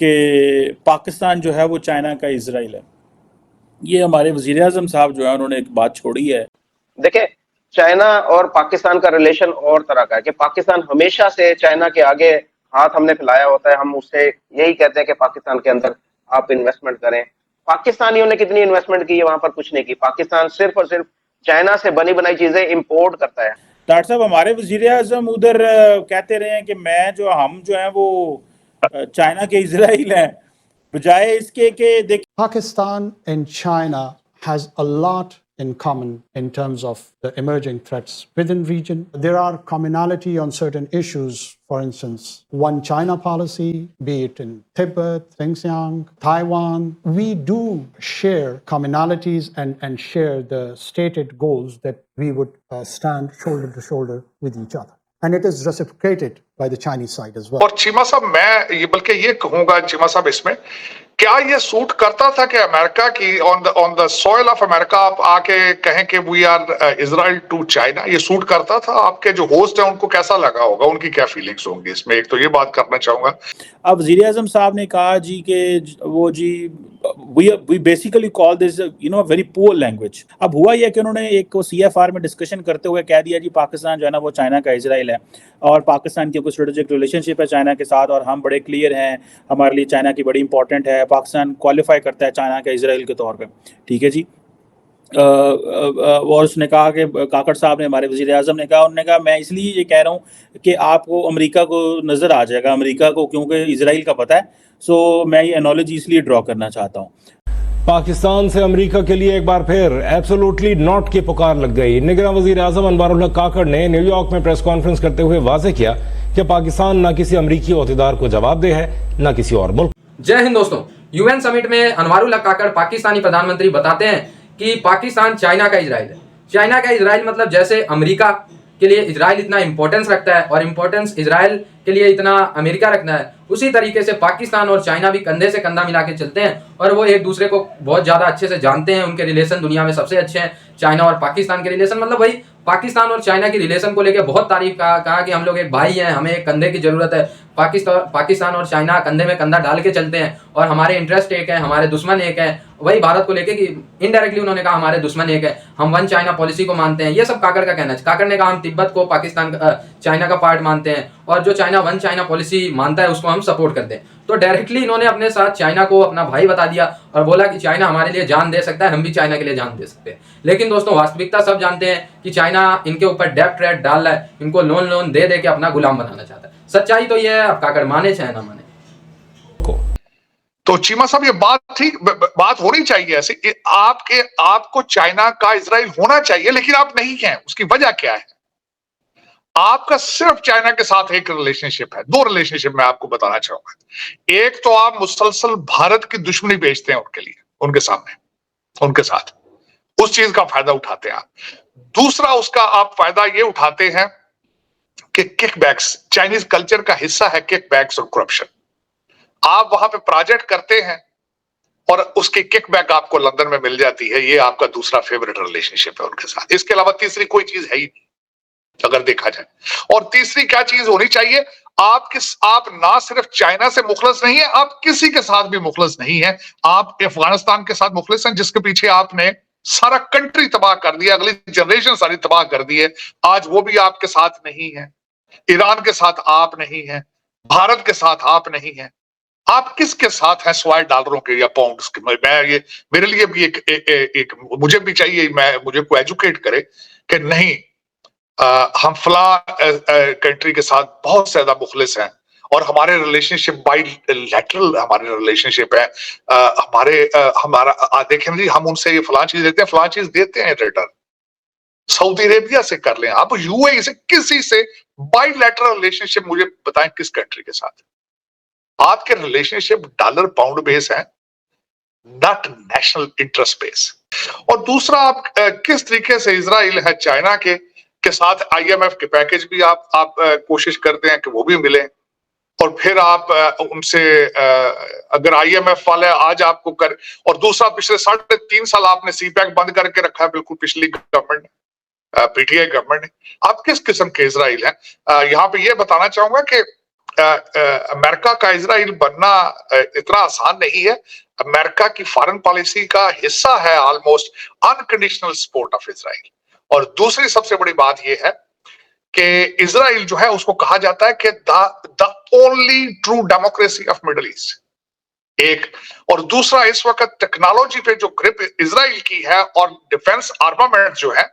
कि पाकिस्तान जो है वो चाइना का इजराइल है। ये हमारे वजीर आजम साहब जो है उन्होंने एक बात छोड़ी है। देखिए, चाइना और पाकिस्तान का रिलेशन और तरह का है कि पाकिस्तान हमेशा से चाइना के आगे हाथ हमने फैलाया होता है। हम उससे यही कहते हैं कि पाकिस्तान के अंदर आप इन्वेस्टमेंट करें। पाकिस्तानियों ने कितनी इन्वेस्टमेंट की है वहां पर? कुछ नहीं की। पाकिस्तान सिर्फ और सिर्फ चाइना से बनी बनाई चीजें इंपोर्ट करता है। डॉक्टर साहब, हमारे वजीर आजम उधर कहते रहे हैं कि हम जो है वो चाइना के इजराइल हैं, बजाय इसके कि देख Pakistan and China has a lot in common in terms of the emerging threats within region. There are commonality on certain issues, for instance, one China policy, be it in Tibet, Xinjiang, Taiwan. We do share commonalities and share the stated goals that we would stand shoulder to shoulder with each other. And it is reciprocated by the Chinese side as well. और चीमा साहब, मैं ये बल्कि ये कहूंगा चीमा साहब, इसमें क्या ये सूट करता था कि अमेरिका की on the soil of America आप आके कहें कि we are Israel to China? ये सूट करता था? आपके जो होस्ट हैं उनको कैसा लगा होगा, उनकी क्या फीलिंग्स होंगी इसमें? एक तो ये बात करना चाहूंगा। अब वजीर आजम साहब ने कहा जी कि वो जी we basically call this very poor language. अब हुआ यह कि उन्होंने एक CFR में डिस्कशन करते हुए कह दिया जी पाकिस्तान जो है ना वो चाइना का इजराइल है और पाकिस्तान की कोई स्ट्रेटेजिक रिलेशनशिप है चाइना के साथ और हम बड़े क्लियर हैं, हमारे लिए चाइना की बड़ी इंपॉर्टेंट है, पाकिस्तान क्वालिफाई करता है चाइना के इजराइल के तौर पर। ठीक है जी। और उसने कहा कि काकड़ साहब ने, हमारे वज़ीर आज़म ने कहा, उन्होंने कहा मैं इसलिए ये कह रहा हूँ कि आपको अमेरिका को नज़र आ जाएगा, अमेरिका को क्योंकि इजराइल का पता है। सो मैं ये एनोलॉजी इसलिए ड्रॉ करना चाहता हूँ। पाकिस्तान से अमेरिका के लिए एक बार फिर एब्सोल्युटली नॉट की पुकार लग गई। निगरान वज़ीर आज़म अनवारुल हक काकड़ ने न्यूयॉर्क में प्रेस कॉन्फ्रेंस करते हुए वाज़ेह किया कि पाकिस्तान न किसी अमरीकी ओहदेदार को जवाबदेह है न किसी और मुल्क। जय हिंद दोस्तों। UN समिट में अनवारुल हक काकड़ पाकिस्तानी प्रधानमंत्री बताते हैं कि पाकिस्तान चाइना का इजराइल है। चाइना का इजराइल मतलब जैसे अमेरिका के लिए इजराइल इतना इंपॉर्टेंस रखता है और इंपॉर्टेंस इजराइल के लिए इतना अमेरिका रखता है, उसी तरीके से पाकिस्तान और चाइना भी कंधे से कंधा मिला के चलते हैं और वो एक दूसरे को बहुत ज़्यादा अच्छे से जानते हैं। उनके रिलेशन दुनिया में सबसे अच्छे हैं। चाइना और पाकिस्तान के रिलेशन मतलब वही पाकिस्तान और चाइना की रिलेशन को लेकर बहुत तारीफ कहा कि हम लोग एक भाई हैं, हमें एक कंधे की जरूरत है। पाकिस्तान और चाइना कंधे में कंधा डाल के चलते हैं और हमारे इंटरेस्ट एक है, हमारे दुश्मन एक है। वही भारत को लेके कि इनडायरेक्टली उन्होंने कहा हमारे दुश्मन एक है, हम वन चाइना पॉलिसी को मानते हैं। ये सब काकड़ का कहना है। काकड़ ने कहा हम तिब्बत को पाकिस्तान चाइना का पार्ट मानते हैं और जो चाइना वन चाइना पॉलिसी मानता है उसको हम सपोर्ट करते हैं। तो डायरेक्टली इन्होंने अपने साथ चाइना को अपना भाई बता दिया और बोला कि चाइना हमारे लिए जान दे सकता है, हम भी चाइना के लिए जान दे सकते हैं। लेकिन दोस्तों वास्तविकता सब जानते हैं कि चाइना इनके ऊपर डेब्ट रेट डाल रहा है, इनको लोन दे के अपना गुलाम बनाना चाहता है। सच्चाई तो यह है, अब काकड़ माने चाहे ना माने। तो चीमा साहब ये बात होनी चाहिए ऐसे, आपको चाइना का इजराइल होना चाहिए लेकिन आप नहीं हैं। उसकी वजह क्या है? आपका सिर्फ चाइना के साथ एक रिलेशनशिप है, दो रिलेशनशिप मैं आपको बताना चाहूंगा। एक तो आप मुसलसल भारत की दुश्मनी बेचते हैं उनके लिए, उनके सामने, उनके साथ उस चीज का फायदा उठाते हैं आप। दूसरा उसका आप फायदा ये उठाते हैं कि किकबैक्स, चाइनीज कल्चर का हिस्सा है किकबैक्स और करप्शन। आप वहां पे प्रोजेक्ट करते हैं और उसकी किकबैक आपको लंदन में मिल जाती है। ये आपका दूसरा फेवरेट रिलेशनशिप है उनके साथ। इसके अलावा तीसरी कोई चीज है ही नहीं अगर देखा जाए। और तीसरी क्या चीज होनी चाहिए? आप ना सिर्फ चाइना से मुखलस नहीं है, आप किसी के साथ भी मुखलस नहीं है। आप अफगानिस्तान के साथ मुखलस हैं जिसके पीछे आपने सारा कंट्री तबाह कर दिया, अगली जनरेशन सारी तबाह कर दी है। आज वो भी आपके साथ नहीं है। ईरान के साथ आप नहीं है, भारत के साथ आप नहीं है। आप किसके साथ हैं सिवाय डॉलरों के या पाउंड्स के? मेरे लिए भी एक मुझे भी चाहिए, मुझे को एजुकेट करे कि नहीं, हम फला कंट्री के साथ बहुत ज्यादा मुखलिस हैं और हमारे रिलेशनशिप बाइलैटरल हमारे रिलेशनशिप है। हमारा देखें जी, हम उनसे ये फलां चीज देते हैं, फलां चीज देते हैं रिटर्न। सऊदी अरेबिया से कर लें, आप UAE से, किसी से बाइलैटरल रिलेशनशिप मुझे बताएं किस कंट्री के साथ आपके रिलेशनशिप डॉलर पाउंड बेस है, नॉट नेशनल इंटरेस्ट बेस। और दूसरा, आप किस तरीके से इजराइल है चाइना के साथ IMF के पैकेज भी आप कोशिश करते हैं कि वो भी मिले और फिर आप उनसे अगर IMF वाले आज आपको कर, और दूसरा पिछले 3.5 साल आपने CPEC बंद करके रखा है, बिल्कुल पिछली गवर्नमेंट ने, PTI गवर्नमेंट ने। आप किस किस्म के इजराइल हैं? यहाँ पे ये बताना चाहूंगा कि अमेरिका का इजराइल बनना इतना आसान नहीं है। अमेरिका की फॉरेन पॉलिसी का हिस्सा है almost unconditional support of Israel. और दूसरी सबसे बड़ी बात यह है कि इजराइल जो है उसको कहा जाता है कि the only true democracy of middle east, एक। और दूसरा, इस वक्त टेक्नोलॉजी पे जो ग्रिप इजराइल की है और डिफेंस आर्मामेंट जो है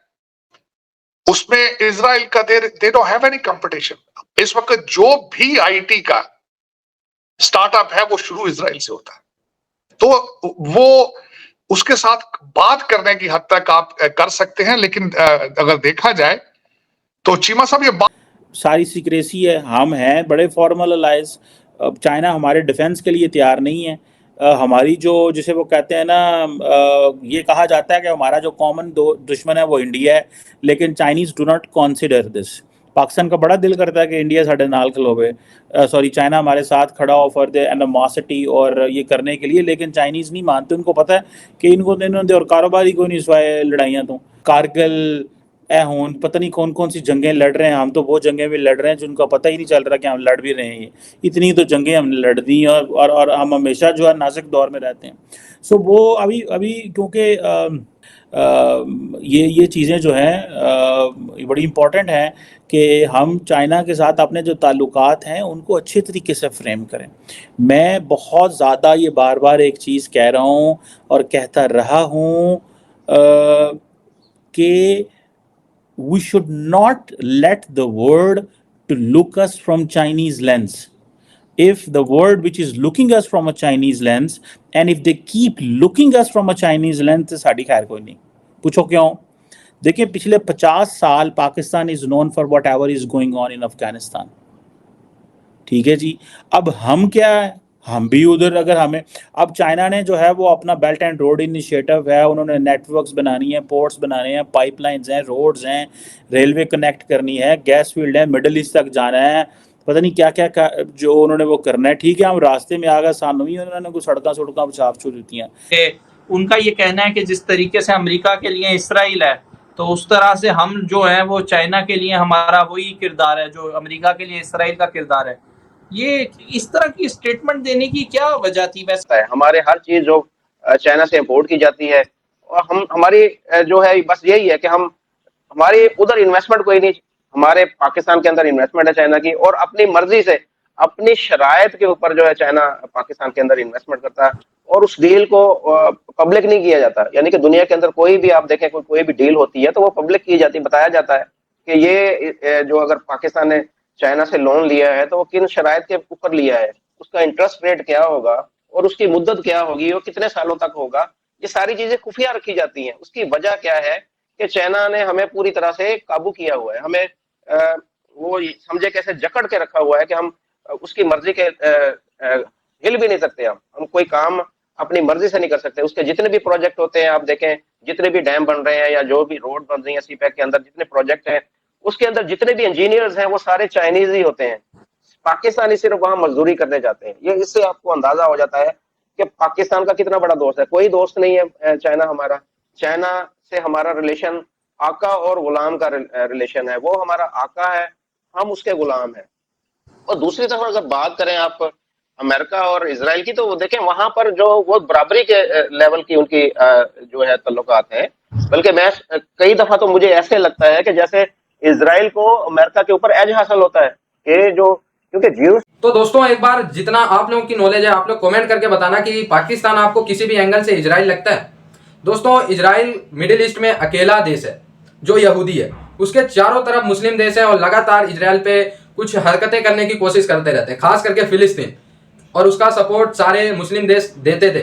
उसमें इजराइल का they don't have any competition. इस वक्त जो भी आईटी का स्टार्टअप है वो शुरू इजराइल से होता है, तो वो उसके साथ बात करने की हद तक आप कर सकते हैं। लेकिन अगर देखा जाए तो चीमा साहब ये बात सारी सीक्रेसी है, हम हैं बड़े फॉर्मल अलाइज। चाइना हमारे डिफेंस के लिए तैयार नहीं है। हमारी जो जिसे वो कहते हैं ना, ये कहा जाता है कि हमारा जो कॉमन दुश्मन है वो इंडिया है, लेकिन Chinese do not consider this. Pakistan का बड़ा दिल करता है कि इंडिया साढ़े नाल खलोवे, सॉरी चाइना हमारे साथ खड़ा हो फॉर द एनिमोसिटी और ये करने के लिए, लेकिन चाइनीज़ नहीं मानते। उनको पता है कि इन्होंने और कारोबार ही कोई नहीं सिवाय लड़ाइयाँ तो कारगिल हूँ, पता नहीं कौन कौन सी जंगें लड़ रहे हैं। हम तो वो जंगें भी लड़ रहे हैं जिनका पता ही नहीं चल रहा कि हम लड़ भी रहे हैं। इतनी तो जंगें हमने लड़ दी और हम हमेशा जो है नाजुक दौर में रहते हैं। सो वो अभी अभी क्योंकि ये चीज़ें जो हैं बड़ी इम्पॉर्टेंट हैं कि हम चाइना के साथ अपने जो ताल्लुकात हैं उनको अच्छे तरीके से फ्रेम करें। मैं बहुत ज़्यादा ये बार बार एक चीज़ कह रहा हूँ और कहता रहा हूँ कि we should not let the world to look us from Chinese lens. If the world which is looking us from a Chinese lens, and if they keep looking us from a Chinese lens, तो साड़ी खैर कोई नहीं। पूछो क्यों? देखिए पिछले 50 साल Pakistan is known for whatever is going on in Afghanistan। ठीक है जी, अब हम क्या है, हम भी उधर अगर हमें अब चाइना ने जो है वो अपना बेल्ट एंड रोड इनिशिएटिव है, उन्होंने नेटवर्क्स बनानी है, पोर्ट्स बनाने हैं, पाइपलाइंस हैं, रोड्स हैं, रेलवे कनेक्ट करनी है, गैस फील्ड है, मिडल ईस्ट तक जाना है, पता नहीं क्या क्या जो उन्होंने वो करना है। ठीक है, हम रास्ते में आ गए, सानू ही उन्होंने कुछ सड़क छाप छू दी हैं। उनका ये कहना है कि जिस तरीके से अमेरिका के लिए इसराइल है, तो उस तरह से हम जो है वो चाइना के लिए हमारा वही किरदार है जो अमेरिका के लिए इसराइल का किरदार है। ये इस तरह की स्टेटमेंट देने की क्या वजह थी? वैसे हमारे हर चीज जो चाइना से इंपोर्ट की जाती है और हम हमारी जो है बस यही है कि हम हमारी उधर इन्वेस्टमेंट कोई नहीं, हमारे पाकिस्तान के अंदर इन्वेस्टमेंट है चाइना की, और अपनी मर्जी से अपनी शरायत के ऊपर जो है चाइना पाकिस्तान के अंदर इन्वेस्टमेंट करता है और उस डील को पब्लिक नहीं किया जाता। यानी कि दुनिया के अंदर कोई भी आप देखें कोई भी डील होती है तो वो पब्लिक की जाती, बताया जाता है कि ये जो अगर पाकिस्तान ने चाइना से लोन लिया है तो वो किन शरायत के ऊपर लिया है, उसका इंटरेस्ट रेट क्या होगा और उसकी मुद्दत क्या होगी और कितने सालों तक होगा, ये सारी चीजें खुफिया रखी जाती हैं। उसकी वजह क्या है कि चाइना ने हमें पूरी तरह से काबू किया हुआ है, हमें वो समझे कैसे जकड़ के रखा हुआ है कि हम उसकी मर्जी के हिल भी नहीं सकते। हम कोई काम अपनी मर्जी से नहीं कर सकते। उसके जितने भी प्रोजेक्ट होते हैं, आप देखें जितने भी डैम बन रहे हैं या जो भी रोड बन रही है सीपैक के अंदर जितने प्रोजेक्ट हैं, उसके अंदर जितने भी इंजीनियर्स हैं वो सारे चाइनीज ही होते हैं। पाकिस्तानी सिर्फ वहां मजदूरी करने जाते हैं। ये इससे आपको अंदाजा हो जाता है कि पाकिस्तान का कितना बड़ा दोस्त है। कोई दोस्त नहीं है चाइना हमारा। चाइना से हमारा रिलेशन आका और गुलाम का रिलेशन है। वो हमारा आका है, हम उसके गुलाम हैं। और दूसरी तरफ अगर बात करें आप अमेरिका और इजराइल की, तो वो देखें वहां पर जो वो बराबरी के लेवल की उनकी जो है तल्लुकात है। बल्कि मैं कई दफा तो मुझे ऐसे लगता है कि जैसे इजराइल को अमेरिका के ऊपर एज हासिल होता है कि जो क्योंकि ज्यूज। तो दोस्तों एक बार जितना आप लोगों की नॉलेज है आप लोग कमेंट करके बताना कि पाकिस्तान आपको किसी भी एंगल से इजराइल लगता है। दोस्तों इजराइल मिडिल ईस्ट में अकेला देश है जो यहूदी है, उसके चारों तरफ मुस्लिम देश है और लगातार इजराइल पे कुछ हरकतें करने की कोशिश करते रहते हैं, खास करके फिलिस्तीन, और उसका सपोर्ट सारे मुस्लिम देश देते थे।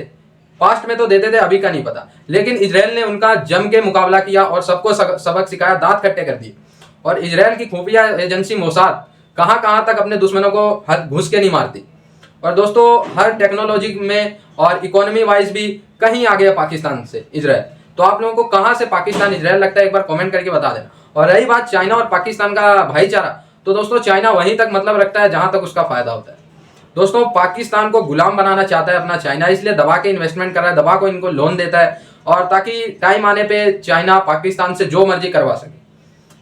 पास्ट में तो देते थे, अभी का नहीं पता, लेकिन इजराइल ने उनका जम के मुकाबला किया और सबको सबक सिखाया, दांत खट्टे कर दिए। और इजराइल की खुफिया एजेंसी मोसाद कहां कहां तक अपने दुश्मनों को घुस के नहीं मारती। और दोस्तों हर टेक्नोलॉजी में और इकोनॉमी वाइज भी कहीं आगे है पाकिस्तान से इजराइल। तो आप लोगों को कहां से पाकिस्तान इजराइल लगता है एक बार कमेंट करके बता देना। और रही बात चाइना और पाकिस्तान का भाईचारा, तो दोस्तों चाइना वहीं तक मतलब रखता है जहां तक उसका फायदा होता है। दोस्तों पाकिस्तान को गुलाम बनाना चाहता है अपना चाइना, इसलिए दबा के इन्वेस्टमेंट कर रहा है, दबा को इनको लोन देता है, और ताकि टाइम आने पे चाइना पाकिस्तान से जो मर्जी करवा सके।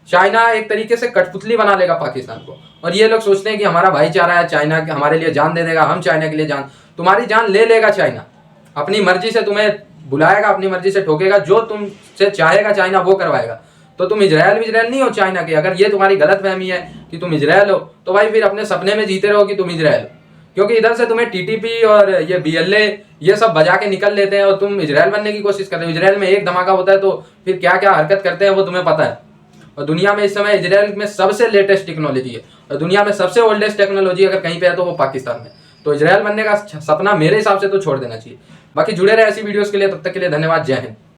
चाइना एक तरीके से कठपुतली बना लेगा पाकिस्तान को। और ये लोग सोचते हैं कि हमारा भाईचारा है, चाइना हमारे लिए जान दे देगा, हम चाइना के लिए जान। तुम्हारी जान ले लेगा चाइना, अपनी मर्जी से तुम्हें बुलाएगा, अपनी मर्जी से ठोकेगा, जो तुमसे चाहेगा चाइना वो करवाएगा। तो तुम इजराइल नहीं हो चाइना के। अगर ये तुम्हारी गलतफहमी है कि तुम इजराइल हो, तो भाई फिर अपने सपने में जीते रहो कि तुम इजराइल हो, क्योंकि इधर से तुम्हें टीटीपी और ये BLA ये सब बजा के निकल लेते हैं और तुम इजराइल बनने की कोशिश कर रहे हो। इजराइल में एक धमाका होता है तो फिर क्या क्या हरकत करते हैं वो तुम्हें पता है। और दुनिया में इस समय इजराइल में सबसे लेटेस्ट टेक्नोलॉजी है, और दुनिया में सबसे ओल्डेस्ट टेक्नोलॉजी अगर कहीं पे है तो वो पाकिस्तान में। तो इजराइल बनने का सपना मेरे हिसाब से तो छोड़ देना चाहिए। बाकी जुड़े रहे ऐसी वीडियोस के लिए, तब तक के लिए धन्यवाद। जय हिंद।